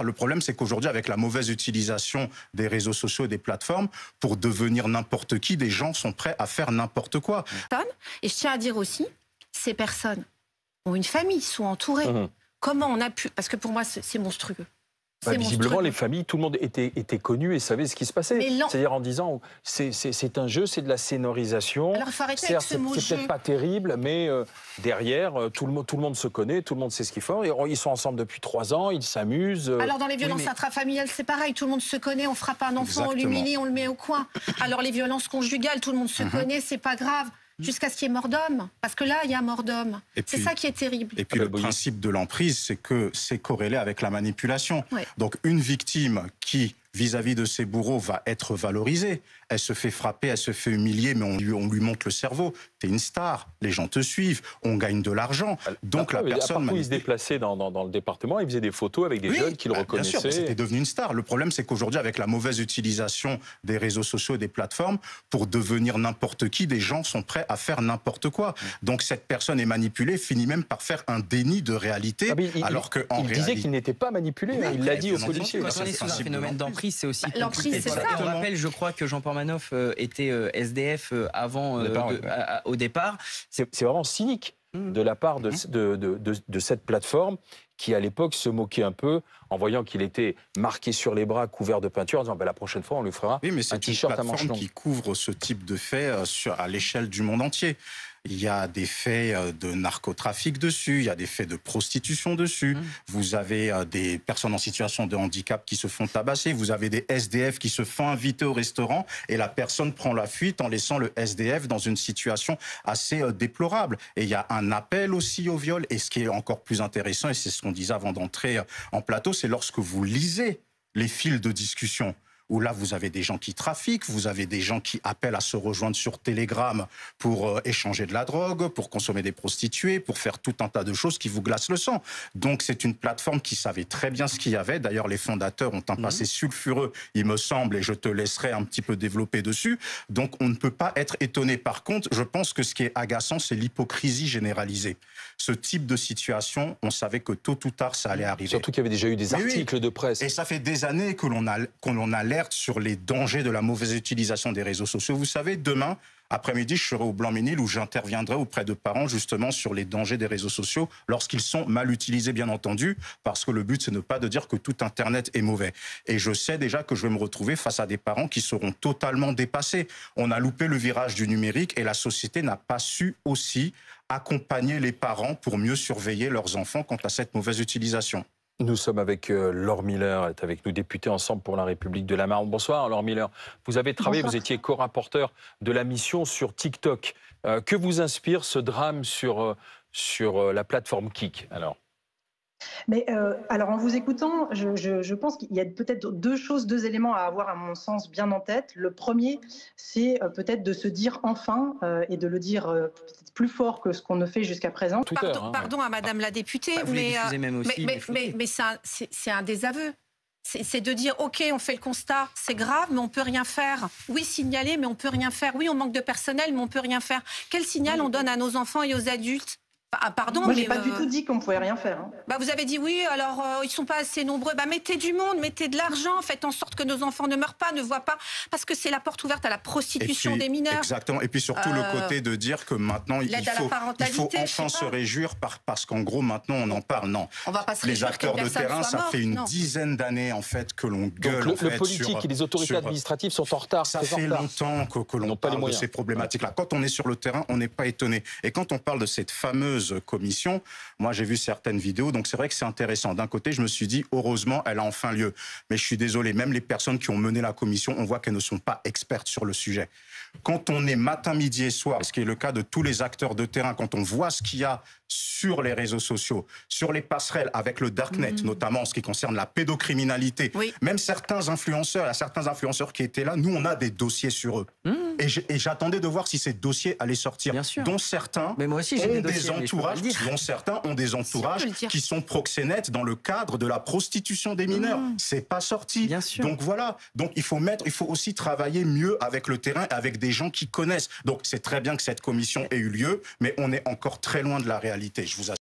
Le problème, c'est qu'aujourd'hui, avec la mauvaise utilisation des réseaux sociaux et des plateformes, pour devenir n'importe qui, des gens sont prêts à faire n'importe quoi. Et je tiens à dire aussi, ces personnes ont une famille, sont entourées. Comment on a pu... Parce que pour moi, c'est monstrueux. Visiblement, les familles, tout le monde était connu et savait ce qui se passait. C'est-à-dire en disant, c'est un jeu, c'est de la scénarisation. Alors, il faut arrêter avec ce mot jeu. C'est peut-être pas terrible, mais derrière, tout le monde se connaît, tout le monde sait ce qu'ils font. Et ils sont ensemble depuis 3 ans, ils s'amusent. Alors, dans les violences intrafamiliales, c'est pareil. Tout le monde se connaît, on frappe un enfant, on l'humilie, on le met au coin. Alors, les violences conjugales, tout le monde se connaît, c'est pas grave. Jusqu'à ce qu'il y ait mort d'homme. Parce que là, il y a mort d'homme. C'est ça qui est terrible. Et puis le principe de l'emprise, c'est que c'est corrélé avec la manipulation. Ouais. Donc une victime qui, vis-à-vis de ses bourreaux, va être valorisée. Elle se fait frapper, elle se fait humilier, mais on lui monte le cerveau. T'es une star, les gens te suivent, on gagne de l'argent. Donc la personne... Parfois, il se déplaçait dans le département, il faisait des photos avec des jeunes qui le reconnaissaient. Bien sûr, c'était devenu une star. Le problème, c'est qu'aujourd'hui, avec la mauvaise utilisation des réseaux sociaux et des plateformes, pour devenir n'importe qui, des gens sont prêts à faire n'importe quoi. Donc cette personne est manipulée, finit même par faire un déni de réalité, alors que il disait qu'il n'était pas manipulé, il l'a dit aux policiers. Quand on est sous un phénomène d'emprise, c'est aussi l'emprise, c'est ça. On rappelle, je crois que Jean-Paul Manoff était SDF avant, au départ. C'est vraiment cynique de la part de cette plateforme qui, à l'époque, se moquait un peu en voyant qu'il était marqué sur les bras, couvert de peinture, en disant la prochaine fois, on lui fera un t-shirt à manches longues. Qui couvre ce type de faits à l'échelle du monde entier. Il y a des faits de narcotrafic dessus, il y a des faits de prostitution dessus. Vous avez des personnes en situation de handicap qui se font tabasser. Vous avez des SDF qui se font inviter au restaurant et la personne prend la fuite en laissant le SDF dans une situation assez déplorable. Et il y a un appel aussi au viol. Et ce qui est encore plus intéressant, et c'est ce qu'on disait avant d'entrer en plateau, c'est lorsque vous lisez les fils de discussion, où là, vous avez des gens qui trafiquent, vous avez des gens qui appellent à se rejoindre sur Telegram pour échanger de la drogue, pour consommer des prostituées, pour faire tout un tas de choses qui vous glacent le sang. Donc, c'est une plateforme qui savait très bien ce qu'il y avait. D'ailleurs, les fondateurs ont un passé sulfureux, il me semble, et je te laisserai un petit peu développer dessus. Donc, on ne peut pas être étonné. Par contre, je pense que ce qui est agaçant, c'est l'hypocrisie généralisée. Ce type de situation, on savait que tôt ou tard, ça allait arriver. Surtout qu'il y avait déjà eu des articles de presse. Et ça fait des années que l'on alerte sur les dangers de la mauvaise utilisation des réseaux sociaux. Vous savez, demain, après-midi, je serai au Blanc-Ménil où j'interviendrai auprès de parents justement sur les dangers des réseaux sociaux lorsqu'ils sont mal utilisés, bien entendu, parce que le but, c'est ne pas de dire que tout Internet est mauvais. Et je sais déjà que je vais me retrouver face à des parents qui seront totalement dépassés. On a loupé le virage du numérique et la société n'a pas su aussi accompagner les parents pour mieux surveiller leurs enfants quant à cette mauvaise utilisation. Nous sommes avec Laure Miller, elle est avec nous, députée Ensemble pour la République de la Marne. Bonsoir Laure Miller. Vous avez travaillé, vous étiez co-rapporteur de la mission sur TikTok. Que vous inspire ce drame sur la plateforme Kik alors? Mais alors en vous écoutant, je pense qu'il y a peut-être deux éléments à avoir à mon sens bien en tête. Le premier, c'est peut-être de se dire enfin, et de le dire peut-être plus fort que ce qu'on ne fait jusqu'à présent. Pardon à Madame la députée, mais c'est un désaveu. C'est de dire, OK, on fait le constat, c'est grave, mais on peut rien faire. Oui, signaler, mais on peut rien faire. Oui, on manque de personnel, mais on peut rien faire. Quel signal on donne à nos enfants et aux adultes? Pardon, moi, j'ai pas du tout dit qu'on pouvait rien faire. Vous avez dit oui, alors ils sont pas assez nombreux. Mettez du monde, mettez de l'argent, faites en sorte que nos enfants ne meurent pas, ne voient pas, parce que c'est la porte ouverte à la prostitution des mineurs. Exactement. Et puis surtout le côté de dire que maintenant il faut enfin se réjouir parce qu'en gros maintenant on en parle. Non. On va pas se les acteurs de terrain, ça fait une dizaine d'années en fait que l'on gueule. Donc le politique et les autorités administratives sont en retard. Ça fait longtemps que l'on parle de ces problématiques-là. Quand on est sur le terrain, on n'est pas étonné. Et quand on parle de cette fameuse commission, moi j'ai vu certaines vidéos, donc c'est vrai que c'est intéressant. D'un côté, je me suis dit, heureusement, elle a enfin lieu. Mais je suis désolé, même les personnes qui ont mené la commission, on voit qu'elles ne sont pas expertes sur le sujet. Quand on est matin, midi et soir, ce qui est le cas de tous les acteurs de terrain, quand on voit ce qu'il y a sur les réseaux sociaux, sur les passerelles avec le darknet, notamment en ce qui concerne la pédocriminalité, même certains influenceurs, il y a certains influenceurs qui étaient là, nous on a des dossiers sur eux. Et j'attendais de voir si ces dossiers allaient sortir, dont certains ont des entourages, qui sont proxénètes dans le cadre de la prostitution des mineurs. C'est pas sorti. Donc voilà. Donc il faut aussi travailler mieux avec le terrain, avec des gens qui connaissent. Donc c'est très bien que cette commission ait eu lieu, mais on est encore très loin de la réalité. Je vous assure.